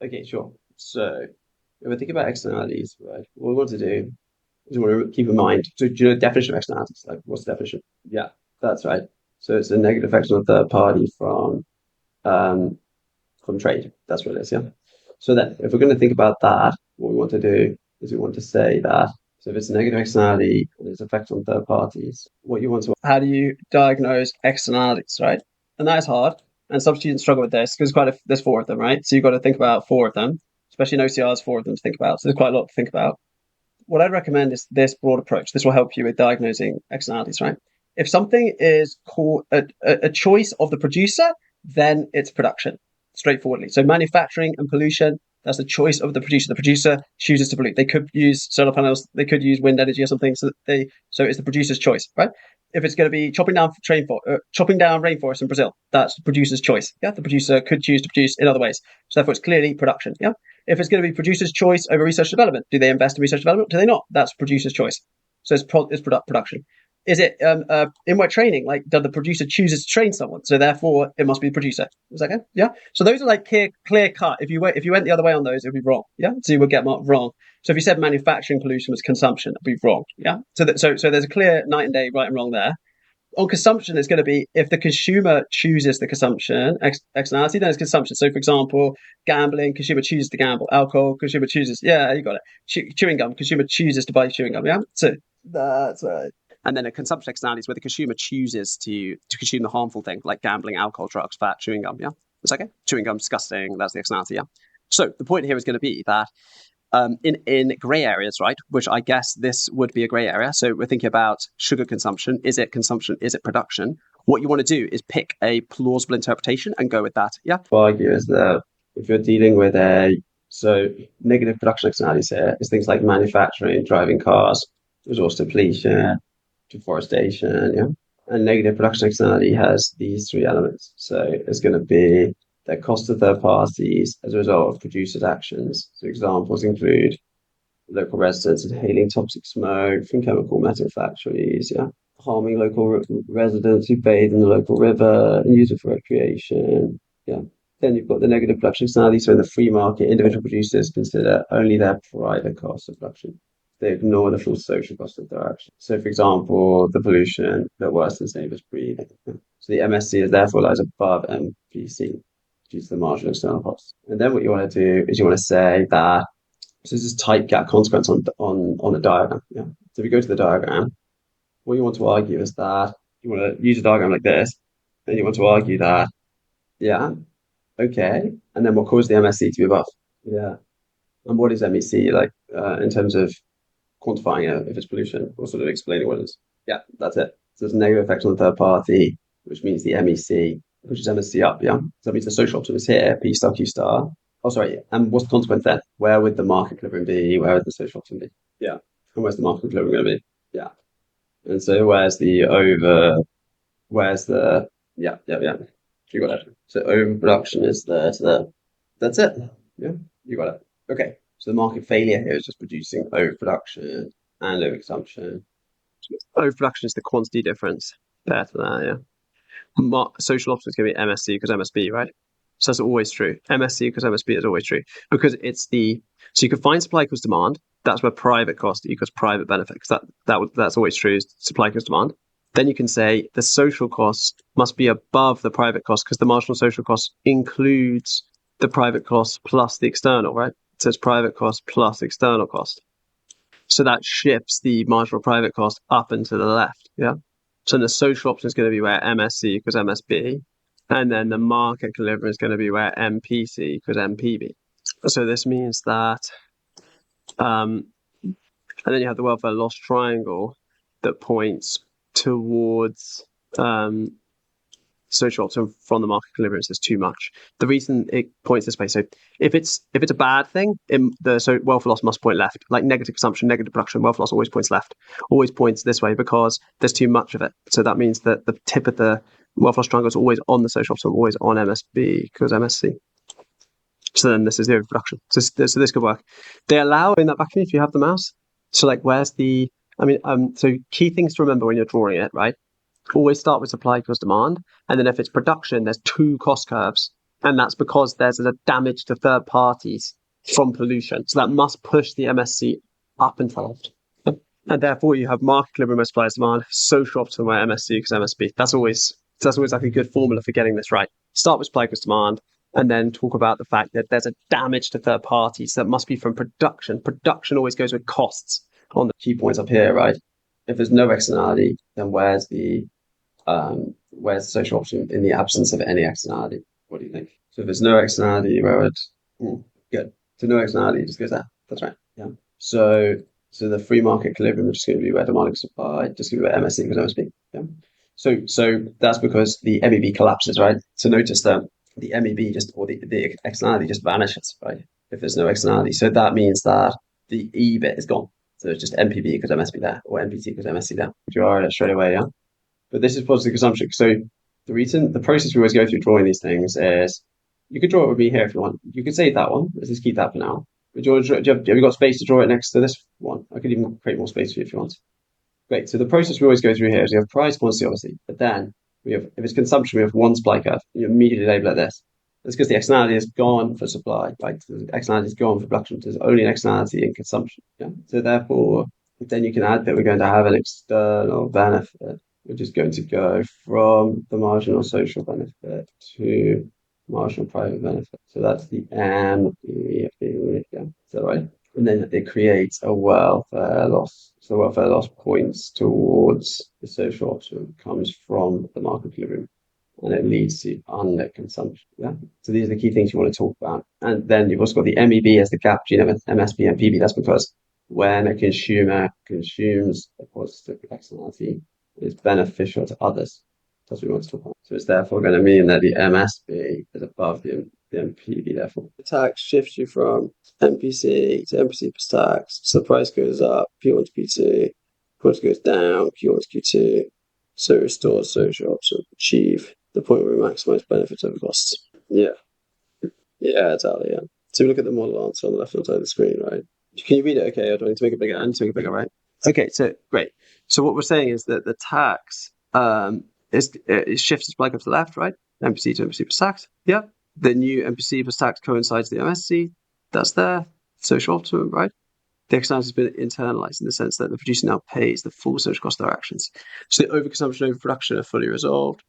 Okay, sure. So if we think about externalities, right, what we want to do is we want to keep in mind. So do you know the definition of externalities? Like, what's the definition? Yeah, that's right. So it's a negative effect on a third party um from trade. That's what it is. Yeah. So then, if we're going to think about that, what we want to do is we want to say that. So if it's a negative externality and its effect on third parties, what you want to how do you diagnose externalities, right? And that is hard. And some students struggle with this because there's four of them, right? So you've got to think about four of them, especially in OCRs, four of them to think about. So there's quite a lot to think about. What I'd recommend is this broad approach. This will help you with diagnosing externalities, right? If something is called a choice of the producer, then it's production, straightforwardly. So manufacturing and pollution, that's the choice of the producer. The producer chooses to pollute. They could use solar panels, they could use wind energy or something. So it's the producer's choice, right? If it's going to be chopping down rainforests in Brazil, that's the producer's choice. Yeah, the producer could choose to produce in other ways. So therefore, it's clearly production. Yeah. If it's going to be producer's choice over research and development, do they invest in research and development? Do they not? That's producer's choice. So it's production. Is it in-work training? Like, does the producer chooses to train someone? So therefore, it must be the producer. Is that okay? Yeah. So those are like clear cut. If you went the other way on those, it'd be wrong. Yeah. So you would get marked wrong. So if you said manufacturing pollution was consumption, it'd be wrong. Yeah. So there's a clear night and day right and wrong there. On consumption, it's going to be if the consumer chooses the consumption externality, then it's consumption. So, for example, gambling, consumer chooses to gamble. Alcohol, consumer chooses. Yeah, you got it. Chewing gum, consumer chooses to buy chewing gum. Yeah, so that's right. And then a consumption externality is where the consumer chooses to consume the harmful thing, like gambling, alcohol, drugs, fat, chewing gum. Yeah, it's okay. Chewing gum, disgusting. That's the externality. Yeah. So the point here is going to be that in gray areas, right? Which I guess this would be a gray area. So we're thinking about sugar consumption. Is it consumption? Is it production? What you want to do is pick a plausible interpretation and go with that. Yeah. Argue is that if you're dealing with negative production externalities here is things like manufacturing, driving cars, resource depletion, deforestation, yeah. And negative production externality has these three elements. So it's going to be the cost to third parties as a result of producers' actions. So examples include local residents inhaling toxic smoke from chemical metal factories, yeah, harming local residents who bathe in the local river and use it for recreation, yeah. Then you've got the negative production externality. So in the free market, individual producers consider only their private cost of production. They ignore the full social cost of their action. So, for example, the pollution that worsens neighbours' breathing. So the MSC is therefore lies above MPC due to the marginal external costs. And then what you want to do is you want to say that so this is tight gap consequence on the diagram. Yeah. So if you go to the diagram, what you want to argue is that you want to use a diagram like this, and you want to argue that, yeah, okay, and then what caused the MSC to be above? Yeah. And what is MEC like in terms of quantifying it if it's pollution or sort of explaining what it is? Yeah, that's it. So there's a negative effect on the third party, which means the MEC, which is MSC up, yeah. So that means the social optimum is here, P star Q star. Oh, sorry. And what's the consequence then? Where would the market equilibrium be? Where would the social optimum be? Yeah. And where's the market equilibrium going to be? Yeah. And so where's the, yeah. You got it. So overproduction is there to there. That's it. Yeah, you got it. Okay. So the market failure here is just producing overproduction and overconsumption. Overproduction is the quantity difference there to there, yeah. Social optimum is going to be MSC because MSB, right? So that's always true. MSC because MSB is always true because it's so you can find supply equals demand. That's where private cost equals private benefit because that's always true. Supply equals demand. Then you can say the social cost must be above the private cost because the marginal social cost includes the private cost plus the external, right? So it's private cost plus external cost. So that shifts the marginal private cost up and to the left, yeah? So the social option is going to be where MSC equals MSB, and then the market equilibrium is going to be where MPC equals MPB. So this means that, and then you have the welfare loss triangle that points towards social optimum from the market equilibrium says too much. The reason it points this way, so if it's a bad thing, so welfare loss must point left. Like negative consumption, negative production, welfare loss always points left, always points this way because there's too much of it. So that means that the tip of the welfare loss triangle is always on the social optimum, always on MSB because MSC. So then this is the overproduction. So this could work. They allow in that vacuum if you have the mouse. So like where's the so key things to remember when you're drawing it, right? Always start with supply equals demand. And then if it's production, there's two cost curves. And that's because there's a damage to third parties from pollution. So that must push the MSC up and to the left. And therefore you have market equilibrium as supply and demand, social optimum where MSC equals MSB. That's always like a good formula for getting this right. Start with supply equals demand, and then talk about the fact that there's a damage to third parties that must be from production. Production always goes with costs on the key points up here, right? If there's no externality, then where's the social option in the absence of any externality? What do you think? So if there's no externality, where would good. So no externality just goes there. That's right. Yeah. So the free market equilibrium is just going to be where demand and supply, just going to be where MSC equals MSB. Yeah. So that's because the MEB collapses, right? So notice that the MEB the externality just vanishes, right? If there's no externality. So that means that the E bit is gone. So it's just MPB equals MSB there, or MPT equals MSC there. Draw it straight away, yeah? But this is positive consumption. So the process we always go through drawing these things is, you could draw it with me here if you want. You could save that one. Let's just keep that for now. Have you got space to draw it next to this one? I could even create more space for you if you want. Great. So the process we always go through here is we have price quantity, obviously, but then we have, if it's consumption, we have one supply curve. You immediately label it this. That's because the externality is gone for supply, right? The externality is gone for production. There's only an externality in consumption. Yeah. So therefore, then you can add that we're going to have an external benefit, which is going to go from the marginal social benefit to marginal private benefit. So that's the M. Yeah. Is that right? And then it creates a welfare loss. So the welfare loss points towards the social optimum, comes from the market equilibrium, and it leads to unlit consumption. Yeah. So these are the key things you want to talk about. And then you've also got the MEB as the gap between MSB and PB. That's because when a consumer consumes a positive externality, it's beneficial to others. That's what we want to talk about. So it's therefore going to mean that the MSB is above the MPB, therefore. The tax shifts you from MPC to MPC plus tax. So the price goes up, P1 to P2, price goes down, Q1 to Q2. So restore social optimum, achieve the point where we maximize benefits over costs. Yeah. Yeah, exactly. Yeah. So we look at the model answer on the left-hand side of the screen, right? Can you read it okay? Or do I need to make it bigger? I need to make it bigger, right? Okay, so great. So what we're saying is that the tax it shifts supply curve to the left, right? MPC to MPC plus tax. Yeah. The new MPC plus tax coincides with the MSC. That's there. Social optimum, right? The externality has been internalized in the sense that the producer now pays the full social cost of their actions. So the overconsumption, overproduction are fully resolved,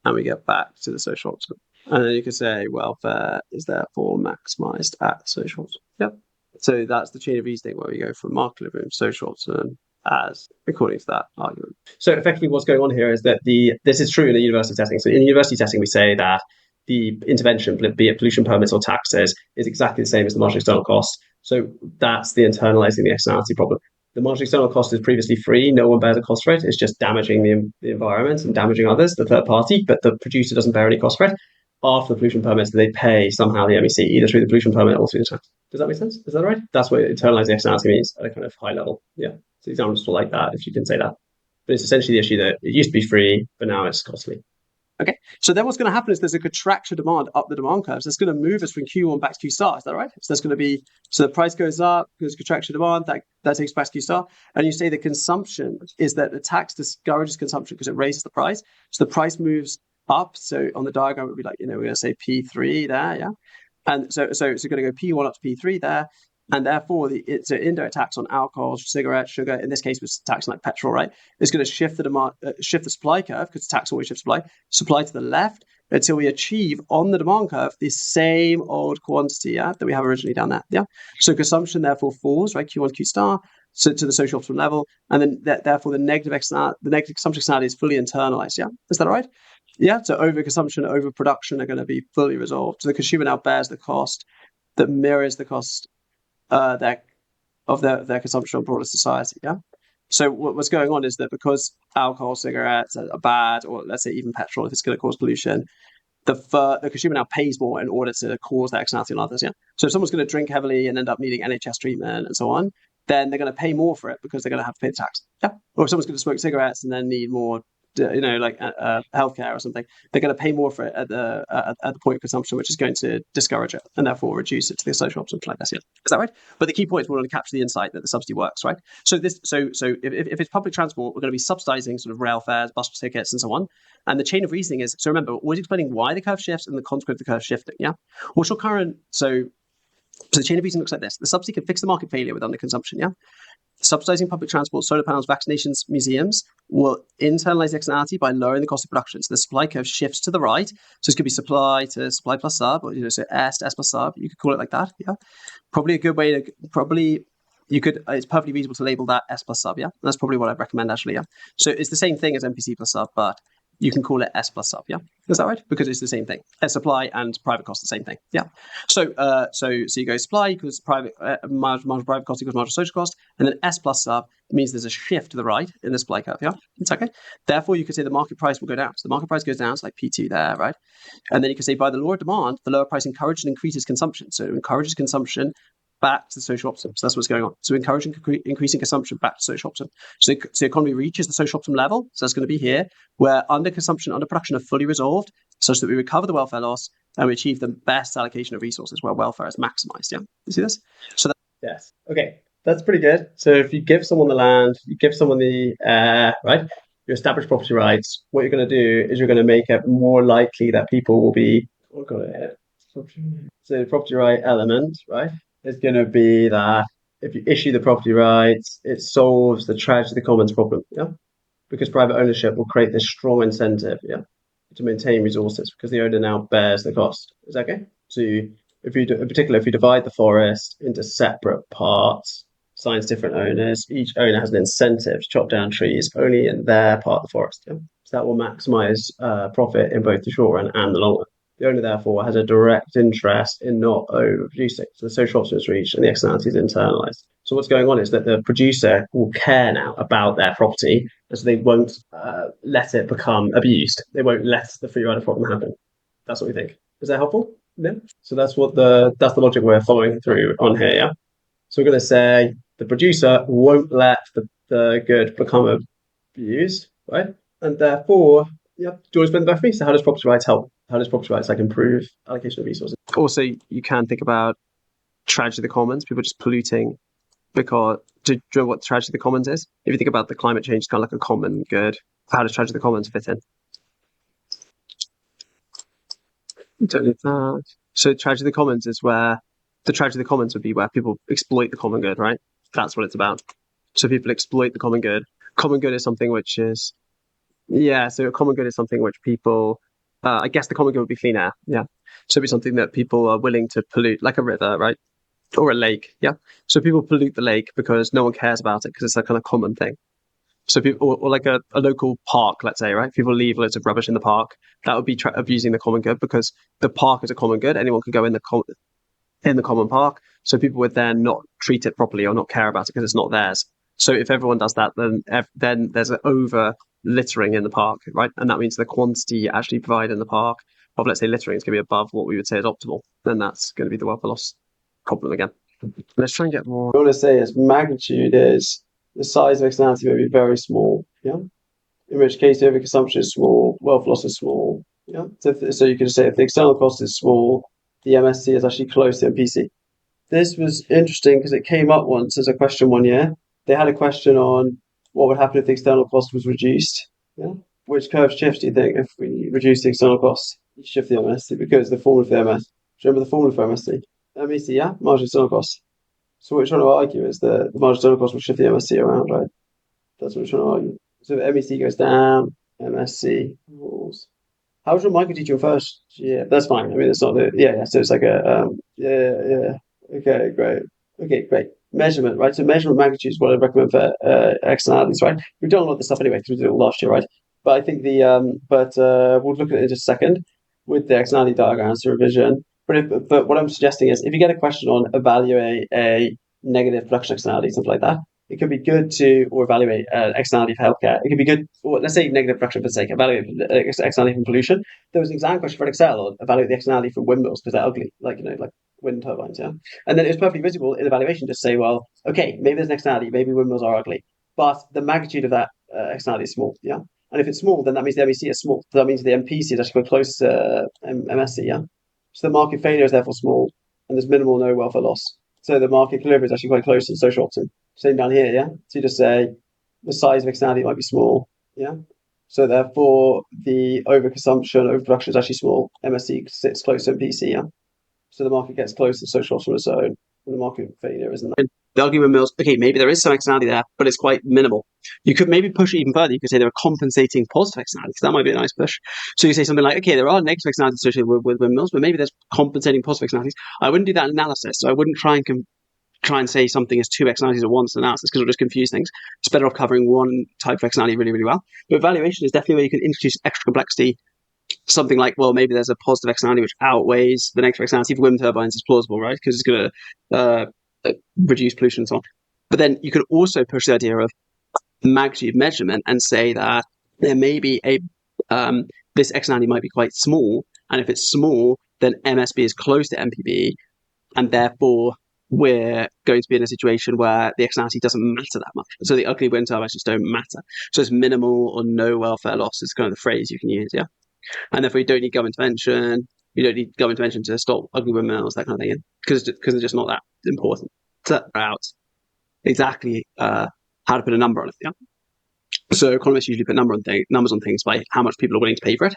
and we get back to the social optimum. And then you could say welfare is therefore maximized at social optimum. Yep. So that's the chain of reasoning where we go from market equilibrium, social optimum, as according to that argument. So effectively what's going on here is that this is true in a university setting. So in a university setting, we say that the intervention, be it pollution permits or taxes, is exactly the same as the marginal external cost. So that's the internalizing the externality problem. The marginal external cost is previously free. No one bears a cost for it. It's just damaging the environment and damaging others, the third party, but the producer doesn't bear any cost for it. After the pollution permits, they pay somehow the MEC, either through the pollution permit or through the tax. Does that make sense? Is that right? That's what internalizing externality means at a kind of high level. Yeah. So examples like that, if you can say that. But it's essentially the issue that it used to be free, but now it's costly. Okay, so then what's going to happen is there's a contraction demand up the demand curves. That's going to move us from Q1 back to Q star. Is that right? So there's going to be, so the price goes up, there's contraction demand, that takes back to Q star. And you say the consumption is that the tax discourages consumption because it raises the price. So the price moves up. So on the diagram, it would be like, we're going to say P3 there, yeah? And so it's going to go P1 up to P3 there. And therefore, it's an indirect tax on alcohol, cigarettes, sugar. In this case, was tax like petrol, right? It's going to shift the demand, shift the supply curve because tax always shifts supply to the left until we achieve on the demand curve the same old quantity, that we have originally down there, yeah. So consumption therefore falls, right? Q1, Q star, so to the social optimum level, and then therefore the negative consumption externality is fully internalized, yeah. Is that right? Yeah. So overconsumption, overproduction are going to be fully resolved. So the consumer now bears the cost that mirrors the cost their consumption on broader society. Yeah. So what's going on is that because alcohol, cigarettes are bad, or let's say even petrol, if it's going to cause pollution, the consumer now pays more in order to cause that externality on others. Yeah. So if someone's going to drink heavily and end up needing NHS treatment and so on, then they're going to pay more for it because they're going to have to pay the tax. Yeah. Or if someone's going to smoke cigarettes and then need more like healthcare or something, they're going to pay more for it at the point of consumption, which is going to discourage it and therefore reduce it to the social option like this. Yeah, is that right? But the key point is we want to capture the insight that the subsidy works, right? So if it's public transport, we're going to be subsidizing sort of rail fares, bus tickets, and so on. And the chain of reasoning is, so remember, we're explaining why the curve shifts and the consequence of the curve shifting. Yeah, what's your current so the chain of reasoning looks like this: the subsidy can fix the market failure with underconsumption. Yeah. Subsidizing public transport, solar panels, vaccinations, museums will internalize the externality by lowering the cost of production. So the supply curve shifts to the right. So this could be supply to supply plus sub, or so S to S plus sub. You could call it like that. Yeah, probably a good way to you could. It's perfectly reasonable to label that S plus sub. Yeah, that's probably what I'd recommend actually. Yeah, so it's the same thing as MPC plus sub, but you can call it S plus sub. Yeah, is that right? Because it's the same thing. Supply and private cost the same thing. Yeah. So you go supply equals private marginal private cost equals marginal social cost, and then S plus sub means there's a shift to the right in the supply curve. Yeah, it's okay. Therefore, you could say the market price will go down. So the market price goes down, so like P2 there, right? And then you can say by the law of demand, the lower price encourages and increases consumption. So it encourages consumption back to the social optimum. So that's what's going on. So encouraging increasing consumption back to social optimum. So the economy reaches the social optimum level. So that's going to be here, where under consumption, under production are fully resolved, such that we recover the welfare loss and we achieve the best allocation of resources where welfare is maximized. Yeah, you see this? So yes, okay, that's pretty good. So if you give someone the land, you give someone the right, you establish property rights. What you're going to do is you're going to make it more likely that people will be. Oh, got it. So the property right element, right, is going to be that if you issue the property rights, it solves the tragedy of the commons problem. Yeah, because private ownership will create this strong incentive. Yeah, to maintain resources because the owner now bears the cost. Is that okay? So if you, in particular, if you divide the forest into separate parts, assigns different owners, each owner has an incentive to chop down trees only in their part of the forest. Yeah? So that will maximize profit in both the short run and the long run. The owner, therefore, has a direct interest in not overproducing. So the social optimum is reached and the externality is internalized. So what's going on is that the producer will care now about their property, and so they won't let it become abused. They won't let the free rider problem happen. That's what we think. Is that helpful? Yeah. So that's the logic we're following through on here. Yeah. So we're going to say the producer won't let the good become abused, right? And therefore, yeah. Do you want to explain that for me? So how does property rights help? How does property rights improve allocation of resources? Also, you can think about tragedy of the commons, people just polluting because do you know what tragedy of the commons is? If you think about the climate change, it's kind of like a common good. How does tragedy of the commons fit in? Don't need that. So tragedy of the commons is where the tragedy of the commons would be where people exploit the common good, right? That's what it's about. So people exploit the common good. Common good is something which is so a common good is something which people I guess the common good would be clean air. Yeah. So it'd be something that people are willing to pollute, like a river, right? Or a lake. Yeah. So people pollute the lake because no one cares about it because it's a kind of common thing. So people, or like a local park, let's say, right? People leave loads of rubbish in the park. That would be abusing the common good because the park is a common good. Anyone can go in the common park. So people would then not treat it properly or not care about it because it's not theirs. So if everyone does that, then there's an over littering in the park, right? And that means the quantity actually provided in the park of, let's say, littering is going to be above what we would say is optimal. Then that's going to be the welfare loss problem again. Let's try and get more. What I want to say is magnitude is the size of externality may be very small. Yeah. In which case, the overconsumption is small, wealth loss is small. Yeah. So you could say if the external cost is small, the MSC is actually close to MPC. This was interesting because it came up once as a question one year. They had a question on what would happen if the external cost was reduced. Yeah. Which curve shift do you think if we reduce the external cost? You shift the MSC because the formula for MS. Do you remember the formula for MSC? MEC, yeah, marginal external cost. So what we're trying to argue is that the marginal external cost will shift the MSC around, right? That's what we're trying to argue. So if MEC goes down, MSC falls. How was your micro teacher first? Yeah, that's fine. I mean, it's not the So it's like a yeah. Okay, great. Okay, great. Measurement, right? So measurement magnitude is what I recommend for externalities, right? We've done a lot of this stuff anyway because we did it last year, right? But I think we'll look at it in just a second with the externality diagrams revision. But what I'm suggesting is if you get a question on evaluate a negative production externality, something like that, it could be good to, or evaluate externality for healthcare. It could be good, or let's say negative production for sake, evaluate externality from pollution. There was an exam question for Edexcel on evaluate the externality from windmills because they're ugly, like wind turbines, yeah. And then it's perfectly visible in evaluation to say, well, okay, maybe there's an externality, maybe windmills are ugly, but the magnitude of that externality is small, yeah. And if it's small, then that means the MEC is small. So that means the MPC is actually quite close to MSC, yeah? So the market failure is therefore small, and there's minimal no welfare loss. So the market equilibrium is actually quite close to the social optimum. Same down here, yeah? So you just say the size of externality might be small, yeah? So therefore, the overconsumption, overproduction is actually small. MSC sits close to MPC, yeah? So the market gets close to social optimum zone, and the market failure isn't that. The argument mills, okay, maybe there is some externality there, but it's quite minimal. You could maybe push it even further. You could say there are compensating positive externalities. That might be a nice push. So you say something like, okay, there are negative externalities associated with windmills, but maybe there's compensating positive externalities. I wouldn't do that analysis. So I wouldn't try and say something is two externalities at once analysis because it'll just confuse things. It's better off covering one type of externality really, really well. But valuation is definitely where you can introduce extra complexity. Something like, well, maybe there's a positive externality which outweighs the negative externality for wind turbines is plausible, right? Because it's going to reduce pollution and so on. But then you could also push the idea of magnitude measurement and say that there may be this externality might be quite small, and if it's small, then MSB is close to MPB, and therefore we're going to be in a situation where the externality doesn't matter that much. So the ugly wind turbines just don't matter. So it's minimal or no welfare loss is kind of the phrase you can use, yeah? And therefore you don't need government intervention. You don't need government intervention to stop ugly windmills, that kind of thing, because they're just not that important. So that's out exactly how to put a number on it, yeah? So economists usually put numbers on things by how much people are willing to pay for it.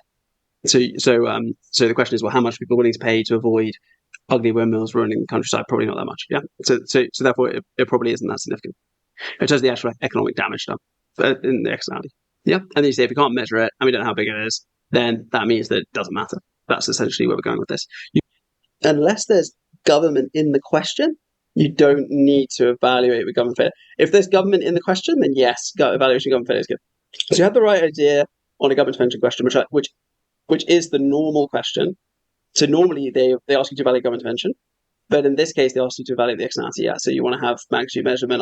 So the question is, well, how much people are willing to pay to avoid ugly windmills ruining the countryside? Probably not that much, yeah. So therefore, it probably isn't that significant in terms of the actual economic damage done in the externality. Yeah, and then you say if you can't measure it and we don't know how big it is, then that means that it doesn't matter. That's essentially where we're going with this. Unless there's government in the question, you don't need to evaluate with government failure. If there's government in the question, then yes, evaluation of government failure is good. So you have the right idea on a government intervention question, which is the normal question. So normally they ask you to evaluate government intervention, but in this case they ask you to evaluate the externality. Yeah, so you want to have magnitude measurement.